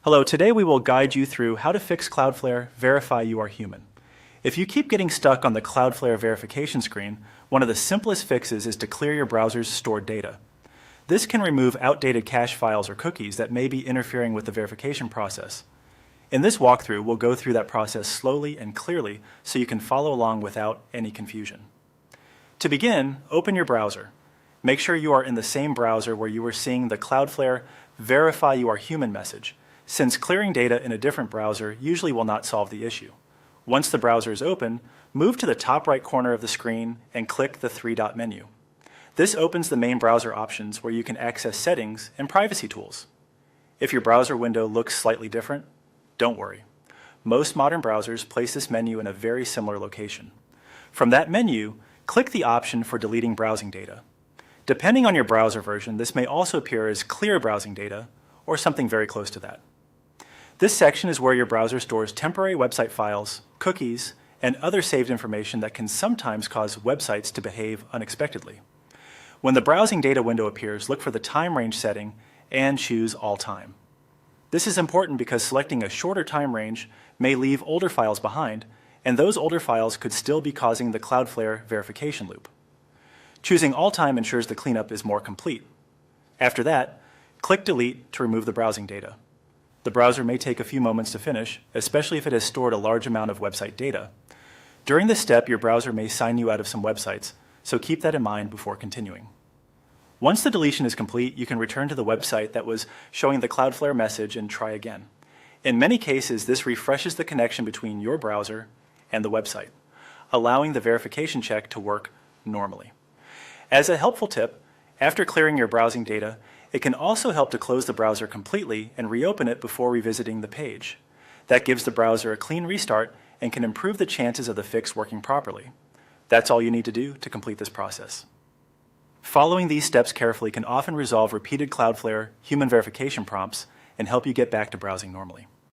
Hello, today we will guide you through how to fix Cloudflare Verify You Are Human. If you keep getting stuck on the Cloudflare verification screen, one of the simplest fixes is to clear your browser's stored data. This can remove outdated cache files or cookies that may be interfering with the verification process. In this walkthrough, we'll go through that process slowly and clearly so you can follow along without any confusion. To begin, open your browser. Make sure you are in the same browser where you were seeing the Cloudflare Verify You Are Human message, since clearing data in a different browser usually will not solve the issue. Once the browser is open, move to the top right corner of the screen and click the three-dot menu. This opens the main browser options where you can access settings and privacy tools. If your browser window looks slightly different, don't worry. Most modern browsers place this menu in a very similar location. From that menu, click the option for deleting browsing data. Depending on your browser version, this may also appear as clear browsing data or something very close to that. This section is where your browser stores temporary website files, cookies, and other saved information that can sometimes cause websites to behave unexpectedly. When the browsing data window appears, look for the time range setting and choose All Time. This is important because selecting a shorter time range may leave older files behind, and those older files could still be causing the Cloudflare verification loop. Choosing All Time ensures the cleanup is more complete. After that, click Delete to remove the browsing data. The browser may take a few moments to finish, especially if it has stored a large amount of website data. During this step, your browser may sign you out of some websites, so keep that in mind before continuing. Once the deletion is complete, you can return to the website that was showing the Cloudflare message and try again. In many cases, this refreshes the connection between your browser and the website, allowing the verification check to work normally. As a helpful tip, after clearing your browsing data, it can also help to close the browser completely and reopen it before revisiting the page. That gives the browser a clean restart and can improve the chances of the fix working properly. That's all you need to do to complete this process. Following these steps carefully can often resolve repeated Cloudflare human verification prompts and help you get back to browsing normally.